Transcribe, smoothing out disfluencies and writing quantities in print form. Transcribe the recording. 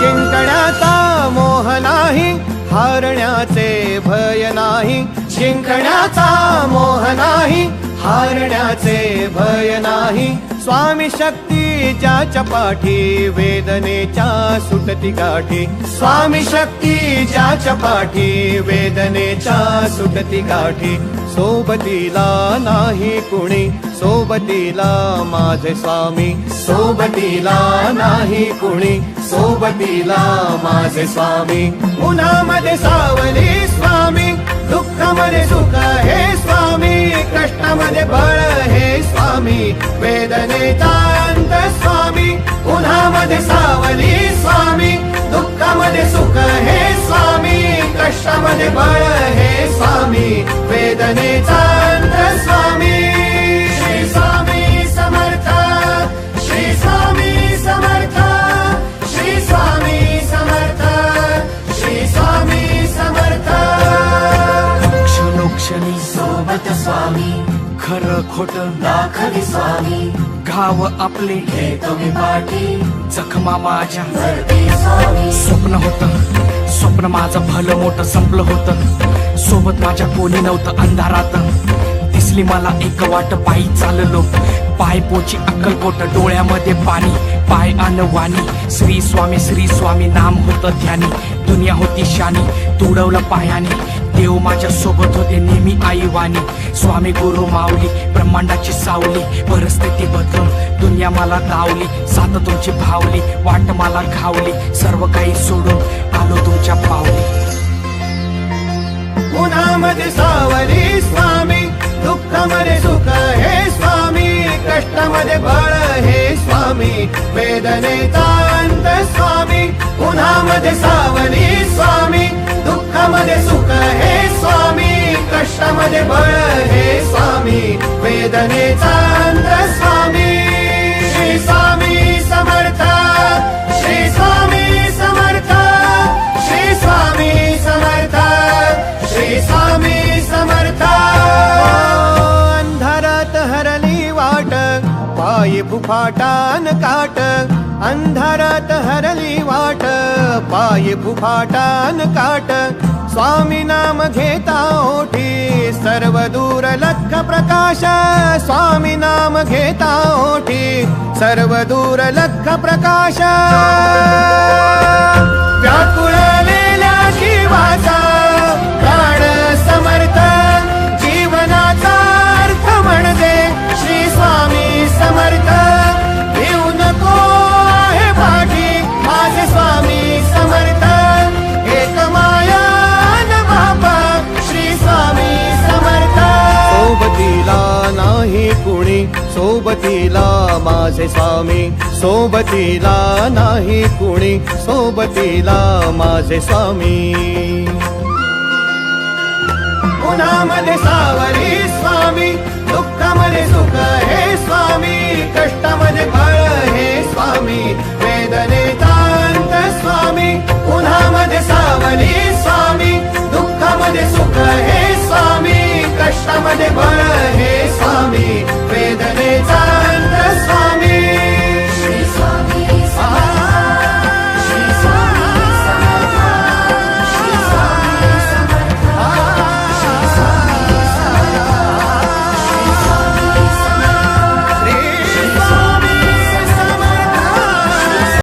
जिंकण्याचा मोह नाही, हारण्याचे भय नाही. जिंकण्याचा मोह नाही, हारण्याचे भय नाही. स्वामी शक्ती ज्याच्या पाठी, वेदनेच्या सुटती गाठी. स्वामी शक्ती ज्याच्या पाठी, वेदनेच्या सुटती गाठी. सोबतीला नाही कुणी, सोबतीला माझे स्वामी. सोबतीला नाही कुणी, सोबतीला माझे स्वामी. उन्हामध्ये सावली स्वामी, दुःखामध्ये सुख हे स्वामी. कष्टामध्ये बळ हे स्वामी, वेदनेचा अंत स्वामी. उन्हामध्ये सावली स्वामी, दुःखामध्ये सुख हे स्वामी. कष्टामध्ये बळ हे स्वामी, वेदनेचा अंत स्वामी. श्री स्वामी समर्थ, श्री स्वामी समर्थ, श्री स्वामी समर्थ, श्री स्वामी समर्थ. क्षणोक्षणी सोबत स्वामी, खरं खोट दाखवी स्वामी. घाव आपले हे तुम्ही पाठी, जखमा माझ्या भरती स्वामी. स्वप्न होतं, स्वप्न माझं भलं मोठं संपलं होतं. सोबत माझ्या कोणी नव्हतं अंधारात. दिसली मला एक वाट, पायी चाललो पाय पोची अक्कलकोट. डोळ्यामध्ये पाणी, पाय अनवाणी. श्री स्वामी नाम होतं ध्यानी. दुनिया होती शानी, तुडवलं पायाने. देव माझ्या सोबत होते नेहमी आईवानी. स्वामी गुरु माऊली, ब्रह्मांडाची सावली. परिस्थिती बदलून दुनिया मला धावली. साथ तुमची भावली, वाट मला घावली. सर्व काही सोडून आलो तुमच्या पावली. उन्हामध्ये सावली स्वामी, दुःखामध्ये सुख हे स्वामी. कष्टामध्ये बळ हे स्वामी, वेदनेचा अंत स्वामी. उन्हामध्ये सावली स्वामी, दुःखामध्ये सुख हे स्वामी. कष्टामध्ये बळ हे स्वामी, वेदनेचा अंत स्वामी. श्री स्वामी समर्थ, श्री स्वामी समर्थ, श्री स्वामी समर्थ, श्री स्वामी समर्थ. अंधारात हरली वाट, पायी फुफाटान काट. अंधारात हरली वाट, पायी फुफाटान काट. स्वामी नाम घेता ओठी, सर्व दूर लख प्रकाश. स्वामी नाम घेता ओठी, सर्व दूर लख प्रकाश. व्याकुळलेल्या जीवाचा प्राण समर्थ. जीवनाचा अर्थ म्हणजे श्री स्वामी समर्थ. येऊ नको आहे पाठी, माझे स्वामी समर्थ. एक माया न बापा, श्री स्वामी समर्थ. सोबतीला नाही कुणी, सोबतीला माझे स्वामी. सोबतीला नाही कुणी, सोबतीला माझे स्वामी. उन्हामध्ये सावली स्वामी, दुःखामध्ये सुख हे स्वामी. कष्टामध्ये बळ हे स्वामी, वेदनेचा